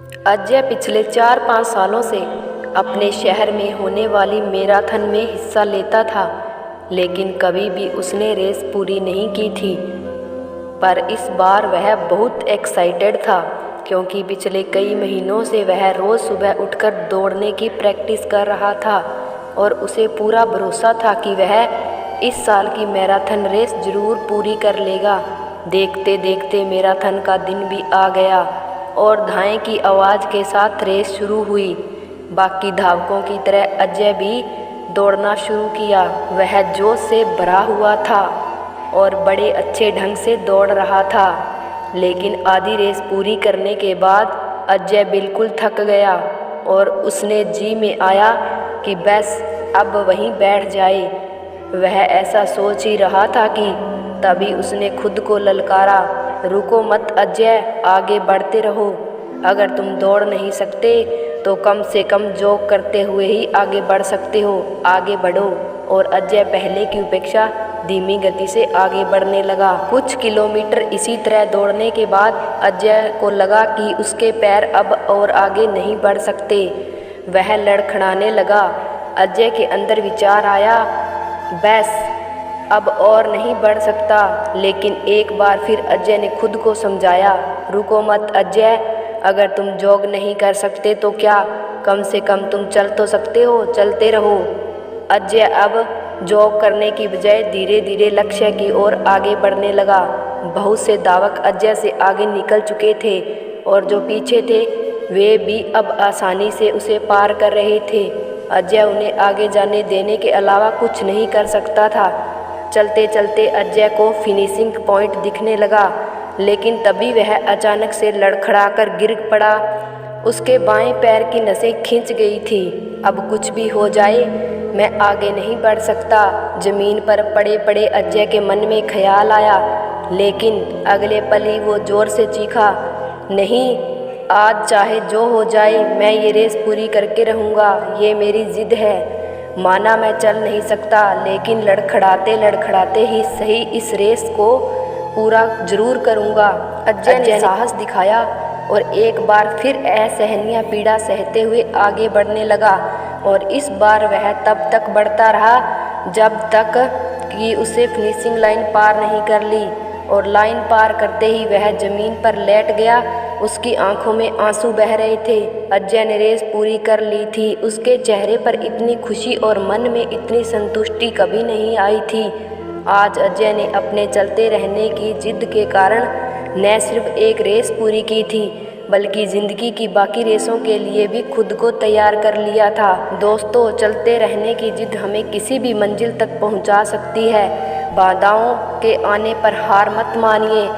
अजय पिछले 4-5 सालों से अपने शहर में होने वाली मैराथन में हिस्सा लेता था, लेकिन कभी भी उसने रेस पूरी नहीं की थी। पर इस बार वह बहुत एक्साइटेड था, क्योंकि पिछले कई महीनों से वह रोज़ सुबह उठकर दौड़ने की प्रैक्टिस कर रहा था और उसे पूरा भरोसा था कि वह इस साल की मैराथन रेस जरूर पूरी कर लेगा। देखते देखते मैराथन का दिन भी आ गया और धाएं की आवाज़ के साथ रेस शुरू हुई। बाकी धावकों की तरह अजय भी दौड़ना शुरू किया। वह जोश से भरा हुआ था और बड़े अच्छे ढंग से दौड़ रहा था, लेकिन आधी रेस पूरी करने के बाद अजय बिल्कुल थक गया और उसने जी में आया कि बस अब वहीं बैठ जाए। वह ऐसा सोच ही रहा था कि तभी उसने खुद को ललकारा, रुको मत अजय, आगे बढ़ते रहो। अगर तुम दौड़ नहीं सकते तो कम से कम जॉग करते हुए ही आगे बढ़ सकते हो, आगे बढ़ो। और अजय पहले की अपेक्षा धीमी गति से आगे बढ़ने लगा। कुछ किलोमीटर इसी तरह दौड़ने के बाद अजय को लगा कि उसके पैर अब और आगे नहीं बढ़ सकते। वह लड़खड़ाने लगा। अजय के अंदर विचार आया, बस अब और नहीं बढ़ सकता। लेकिन एक बार फिर अजय ने खुद को समझाया, रुको मत अजय, अगर तुम जॉग नहीं कर सकते तो क्या, कम से कम तुम चल तो सकते हो, चलते रहो। अजय अब जॉग करने की बजाय धीरे धीरे लक्ष्य की ओर आगे बढ़ने लगा। बहुत से धावक अजय से आगे निकल चुके थे और जो पीछे थे वे भी अब आसानी से उसे पार कर रहे थे। अजय उन्हें आगे जाने देने के अलावा कुछ नहीं कर सकता था। चलते चलते अजय को फिनिशिंग पॉइंट दिखने लगा, लेकिन तभी वह अचानक से लड़खड़ाकर गिर पड़ा। उसके बाएं पैर की नसें खिंच गई थी। अब कुछ भी हो जाए, मैं आगे नहीं बढ़ सकता, जमीन पर पड़े पड़े अजय के मन में ख्याल आया। लेकिन अगले पल ही वो जोर से चीखा, नहीं, आज चाहे जो हो जाए मैं ये रेस पूरी करके रहूँगा, ये मेरी जिद है। माना मैं चल नहीं सकता, लेकिन लड़खड़ाते लड़खड़ाते ही सही इस रेस को पूरा जरूर करूँगा। अजय ने साहस दिखाया और एक बार फिर असहनीय पीड़ा सहते हुए आगे बढ़ने लगा। और इस बार वह तब तक बढ़ता रहा जब तक कि उसे फिनिशिंग लाइन पार नहीं कर ली। और लाइन पार करते ही वह जमीन पर लेट गया। उसकी आंखों में आंसू बह रहे थे। अजय ने रेस पूरी कर ली थी। उसके चेहरे पर इतनी खुशी और मन में इतनी संतुष्टि कभी नहीं आई थी। आज अजय ने अपने चलते रहने की जिद के कारण न सिर्फ एक रेस पूरी की थी, बल्कि ज़िंदगी की बाकी रेसों के लिए भी खुद को तैयार कर लिया था। दोस्तों, चलते रहने की जिद हमें किसी भी मंजिल तक पहुंचा सकती है। बाधाओं के आने पर हार मत मानिए।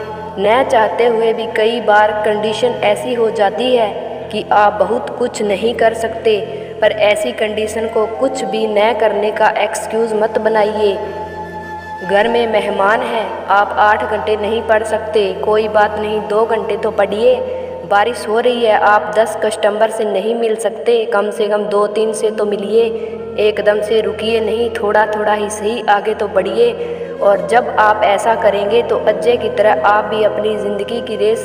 न चाहते हुए भी कई बार कंडीशन ऐसी हो जाती है कि आप बहुत कुछ नहीं कर सकते, पर ऐसी कंडीशन को कुछ भी न करने का एक्सक्यूज़ मत बनाइए। घर में मेहमान हैं, आप 8 घंटे नहीं पढ़ सकते, कोई बात नहीं, 2 घंटे तो पढ़िए। बारिश हो रही है, आप 10 कस्टमर से नहीं मिल सकते, कम से कम 2-3 से तो मिलिए। एकदम से रुकिए नहीं, थोड़ा थोड़ा ही सही, आगे तो बढ़िए। और जब आप ऐसा करेंगे तो अजय की तरह आप भी अपनी ज़िंदगी की रेस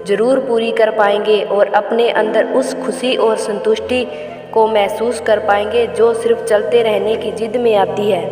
ज़रूर पूरी कर पाएंगे और अपने अंदर उस खुशी और संतुष्टि को महसूस कर पाएंगे जो सिर्फ चलते रहने की जिद में आती है।